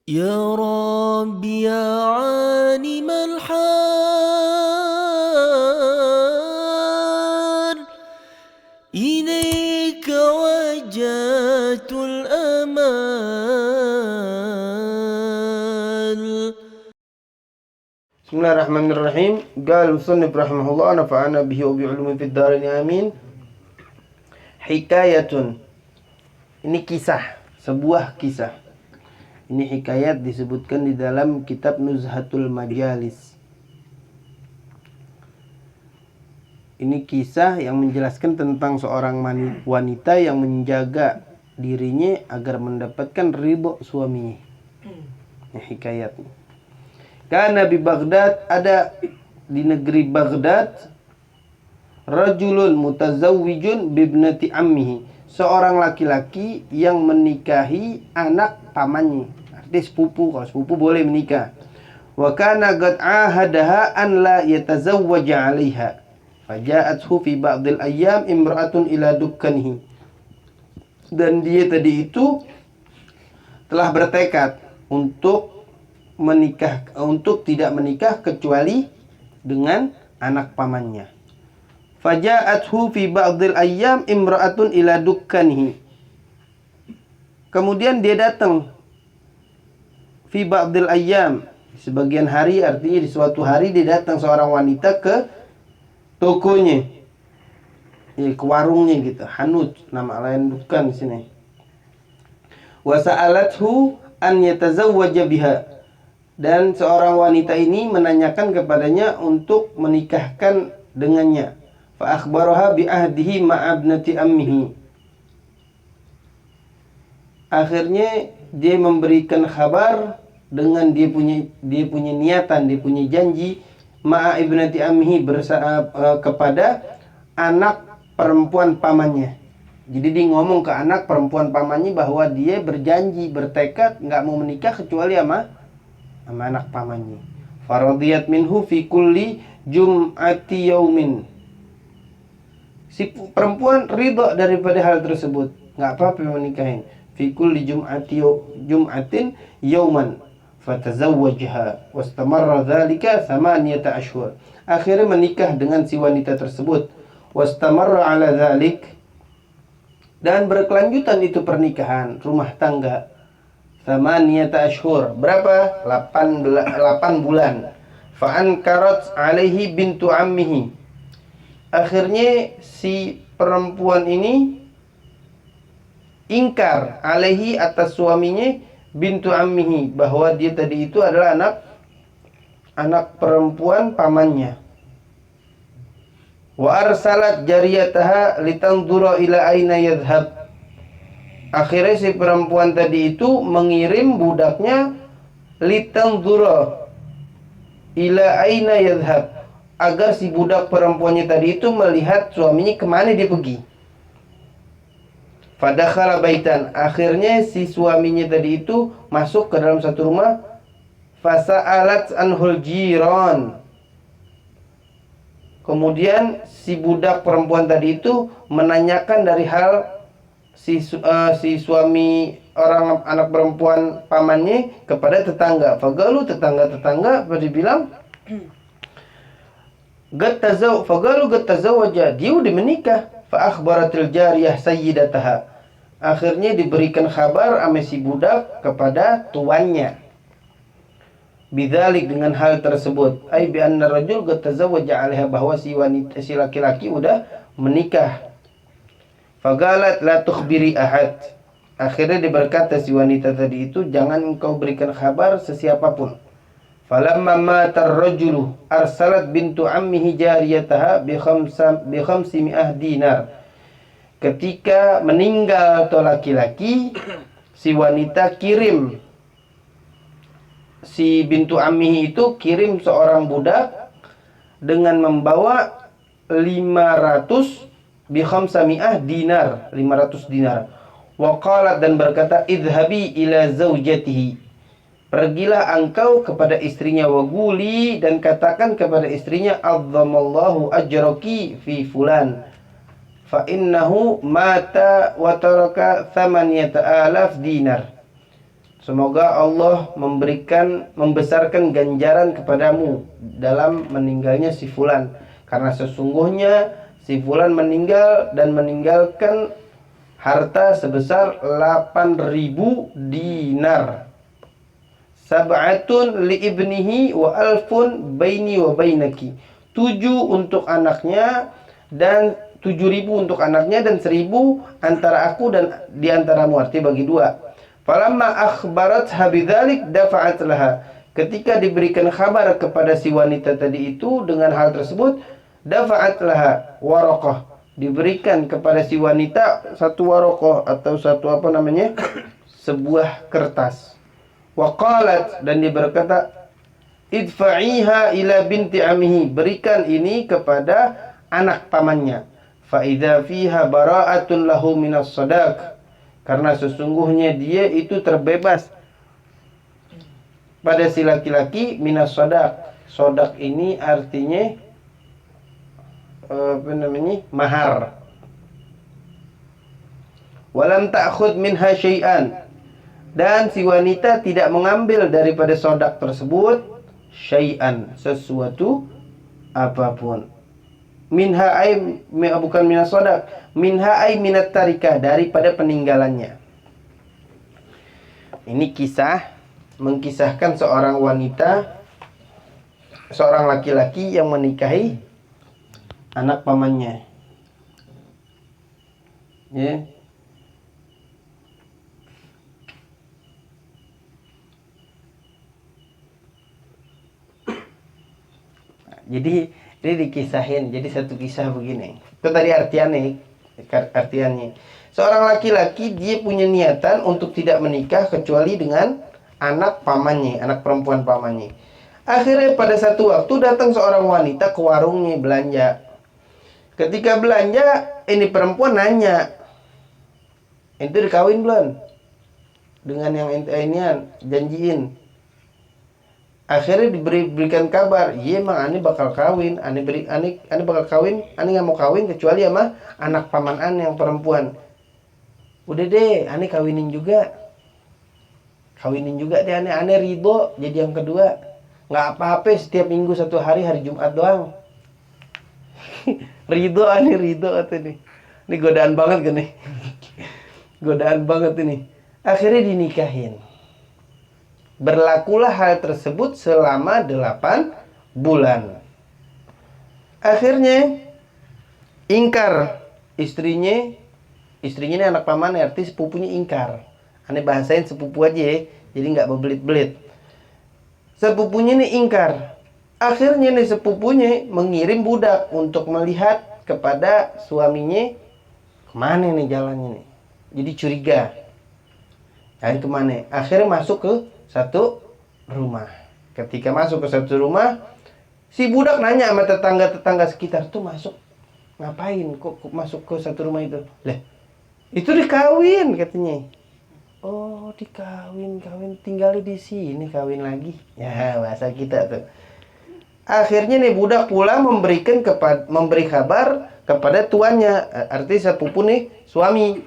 يا رب يا عالم الحال إليك وجهت الأمال. Bismillahirrahmanirrahim. Qala al-musannif rahimahullah nafa'ana bihi wa bi'ulumi fid dharain amin. Hikayatun. Ini kisah, sebuah kisah. Ini hikayat disebutkan di dalam kitab Nuzhatul Majalis. Ini kisah yang menjelaskan tentang seorang wanita yang menjaga dirinya agar mendapatkan ridho suaminya. Ini hikayatnya. Karena di Baghdad, ada di negeri Baghdad, rajulun mutazawwijun bibnati ammihi, seorang laki-laki yang menikahi anak pamannya. Artinya sepupu, kalau sepupu boleh menikah. Wa kana qad ahadaha an la yatazawwaja 'alaiha. Faja'athu fi ba'dil ayyam imra'atun ila dukkanihi. Dan dia tadi itu telah bertekad untuk tidak menikah kecuali dengan anak pamannya. Faja'athu fi ba'dil ayyam imra'atun ila dukkanihi. Kemudian dia datang fi ba'dil ayyam, sebagian hari, artinya di suatu hari dia datang seorang wanita ke tokonya, ke warungnya gitu. Hanut nama lain dukkan di sini. Wa sa'alathu an yatazawwaja biha. Dan seorang wanita ini menanyakan kepadanya untuk menikahkan dengannya. Fa akhbaraha bi ahdihi ma'abnati ammihi. Akhirnya dia memberikan kabar dengan dia punya niatan, dia punya janji ma'a ibnati ammihi kepada anak perempuan pamannya. Jadi dia ngomong ke anak perempuan pamannya bahwa dia berjanji, bertekad nggak mau menikah kecuali sama anak pamannya. Faradiyat minhu fi kulli jum'ati yaumin. Si perempuan ridha daripada hal tersebut, nggak apa-apa menikahin. Fi kulli jum'atin yauman. Fatazawwajha wastamarra dzalika 8 ashhur. Akhirnya menikah dengan si wanita tersebut. Wastamarra ala dzalik, dan berkelanjutan itu pernikahan rumah tangga. 8 ashhur. Berapa? 8 bulan. Fa ankarat alaihi bintu ammihi. Akhirnya si perempuan ini ingkar alaihi atas suaminya bintu ammihi, bahwa dia tadi itu adalah anak perempuan pamannya. Wa arsalat jariyataha litanzura ila aina yadhhab. Akhirnya si perempuan tadi itu mengirim budaknya litanzura ila aina yadhhab, agar si budak perempuannya tadi itu melihat suaminya kemana dia pergi. Fadakhala baitan. Akhirnya si suaminya tadi itu masuk ke dalam satu rumah. Fasa'alat anhul jiran. Kemudian si budak perempuan tadi itu menanyakan dari hal si suami orang anak perempuan pamannya kepada tetangga. Fagalu, tetangga pada bilang fagalu gattazawwaja, dia udah menikah. Fa akhbaratil jariyah sayyidataha. Akhirnya diberikan kabar sama si budak kepada tuannya. Bidzalik, dengan hal tersebut. Ai bi anna rajul gattazawwaja 'alaiha, bahwa si laki-laki udah menikah. Fagalat la tukhbiri ahad. Akhirnya dia berkata si wanita tadi itu, jangan engkau berikan kabar sesiapapun. Falamma mata ar-rajulu arsalat bintu ammihi jariyataha bi 500 dinar. Ketika meninggal tuh laki-laki, si wanita kirim, si bintu ammihi itu kirim seorang budak dengan membawa 500 bi 500 dinar, 500 dinar. Wa qalat, dan berkata, idhabi ila zaujatihi, pergilah engkau kepada istrinya, wa guli, dan katakan kepada istrinya, azzamallahu ajraki fi fulan, fa innahu mata wa taraka 8,000 dinar. semoga Allah membesarkan ganjaran kepadamu dalam meninggalnya si fulan, karena sesungguhnya si fulan meninggal dan meninggalkan harta sebesar 8.000 dinar. Sab'atun li ibnihi wa alfun baini wa bainaki. 7 untuk anaknya dan 7.000 untuk anaknya dan 1.000 antara aku dan di antaramu, arti bagi 2. Falamma akhbaratha bidzalik dafa'at laha. Ketika diberikan kabar kepada si wanita tadi itu dengan hal tersebut, dafa'at laha waraqah. Diberikan kepada si wanita satu waraqah atau satu sebuah kertas. Waqalat, dan dia berkata, idfa'iha ila binti amihi, berikan ini kepada anak pamannya. Fa idza fiha bara'atun lahu minas sadaq, karena sesungguhnya dia itu terbebas pada si laki-laki minas sadaq. Sadaq ini artinya mahar. Walam ta'khud minha syai'an, dan si wanita tidak mengambil daripada sodak tersebut syai'an, sesuatu apapun. Minha ay, bukan minas sodak, minha ay minat tarika, daripada peninggalannya. Ini kisah mengkisahkan seorang wanita, seorang laki-laki yang menikahi anak pamannya. Ya. Jadi ini dikisahin, jadi satu kisah begini. Itu tadi artiannya. Seorang laki-laki dia punya niatan untuk tidak menikah kecuali dengan anak pamannya, anak perempuan pamannya. Akhirnya pada satu waktu datang seorang wanita ke warungnya belanja. Ketika belanja, ini perempuan nanya, "Ente udah kawin belum? Dengan yang ente inian janjiin." Akhirnya diberikan kabar, iya emang ane bakal kawin, ane bakal kawin, ane nggak mau kawin kecuali sama anak paman ane yang perempuan. Udah deh, ane kawinin juga deh, ane ridho jadi yang kedua. Nggak apa-apa, setiap minggu 1 hari, hari Jumat doang. ane ridho atau nih, ini godaan banget gak nih? Godaan banget ini. Akhirnya dinikahin. Berlakulah hal tersebut selama 8 bulan. Akhirnya ingkar istrinya ini anak paman, arti sepupunya ingkar. Aneh bahasain sepupu aja ya, jadi nggak bebelit-belit. Sepupunya ini ingkar. Akhirnya nih sepupunya mengirim budak untuk melihat kepada suaminya kemana nih jalannya nih. Jadi curiga. Dan kemana? Akhirnya masuk ke satu rumah. Ketika masuk ke satu rumah, si budak nanya sama tetangga-tetangga sekitar, tuh masuk ngapain? Kok masuk ke satu rumah itu? Lah, itu dikawin katanya. Oh, dikawin, tinggal di sini kawin lagi. Ya, bahasa kita tuh. Akhirnya nih budak pulang memberi kabar kepada tuannya, arti sepupu nih suami,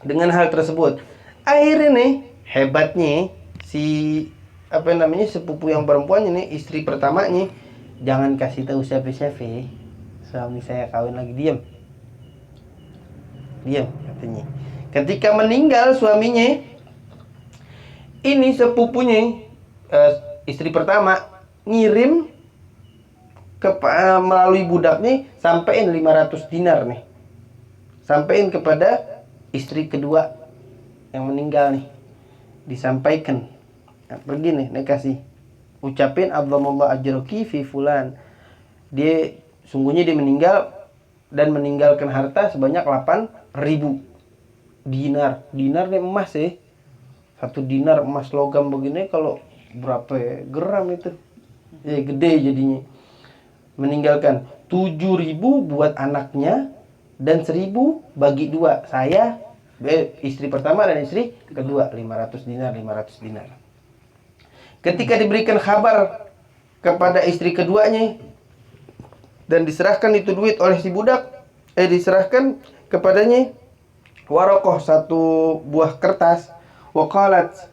dengan hal tersebut. Akhirnya nih hebatnya si sepupu yang perempuan ini, istri pertamanya, jangan kasih tahu siapa-siapa, suami saya kawin lagi, diam katanya. Ketika meninggal suaminya, ini sepupunya, istri pertama ngirim melalui budaknya, sampein 500 dinar nih, sampein kepada istri kedua yang meninggal nih, disampaikan. Nah, pergi nih, kasih ucapin Abdullah ajroki fi fulan. Sungguhnya dia meninggal dan meninggalkan harta sebanyak 8.000 dinar. Dinar nih emas ya. 1 dinar emas logam begini kalau berapa ya? Gram itu. Ya gede jadinya. Meninggalkan 7.000 buat anaknya dan 1.000 bagi 2. Saya, istri pertama dan istri kedua, 500 dinar. Ketika diberikan kabar kepada istri keduanya dan diserahkan itu duit oleh si budak, diserahkan kepadanya warokoh, satu buah kertas. Waqalat,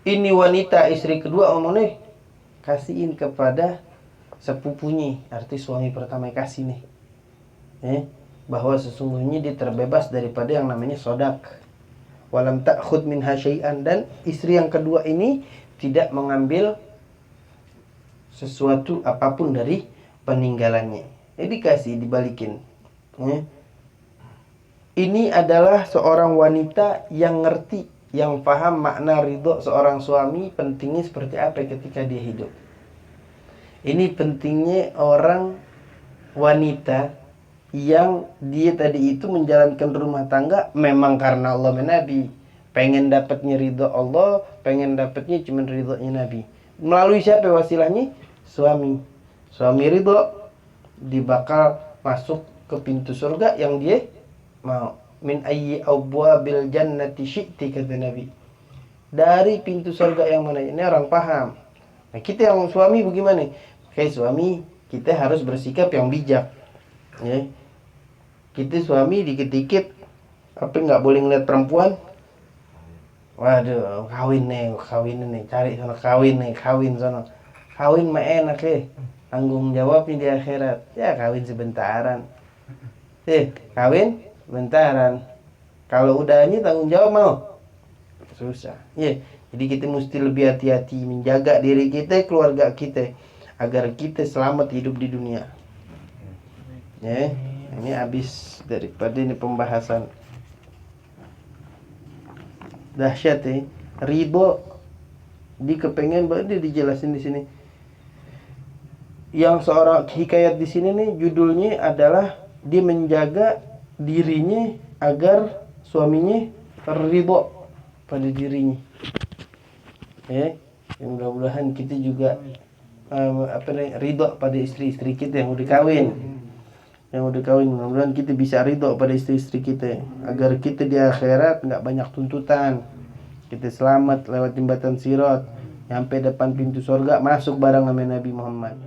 Ini wanita istri kedua ngomong nih, kasihin kepada sepupunya, arti suami pertama kasih nih, bahwa sesungguhnya dia terbebas daripada yang namanya sodak. Walam ta'khud minha syai'an, dan istri yang kedua ini tidak mengambil sesuatu apapun dari peninggalannya. Jadi kasih dibalikin. Ini adalah seorang wanita yang ngerti, yang paham makna ridho seorang suami pentingnya seperti apa ketika dia hidup. Ini pentingnya orang wanita yang dia tadi itu menjalankan rumah tangga memang karena Allah dan Nabi. Pengen dapatnya ridho Allah, pengen dapatnya cuma ridhonya Nabi. Melalui siapa wasilahnya? Suami. Suami ridho, dia bakal masuk ke pintu surga yang dia mau. Min ayyi abwabil jannati syi'ti, kata Nabi. Dari pintu surga yang mana? Ini orang paham. Nah, kita yang suami bagaimana? Kayak suami, kita harus bersikap yang bijak. Ya. Kita suami dikit-dikit apa nggak boleh ngeliat perempuan. Waduh, kawin nih, cari sana kawin sana. Kawin mah enak tanggung jawabnya di akhirat. Ya kawin sebentaran. Kawin bentaran. Kalau udahnya tanggung jawab mau susah. Jadi kita mesti lebih hati-hati menjaga diri kita, keluarga kita, agar kita selamat hidup di dunia. Ini habis daripada ini pembahasan dahsyat ridho. Di kepengen banget dia dijelasin di sini. Yang seorang hikayat di sini nih judulnya adalah dia menjaga dirinya agar suaminya ridho pada dirinya. Mudah-mudahan kita juga ridho pada istri-istri kita yang udah kawin. Mudah-mudahan kita bisa ridho pada istri-istri kita agar kita di akhirat nggak banyak tuntutan. Kita selamat lewat jembatan Sirat, sampai depan pintu surga, masuk bareng sama Nabi Muhammad.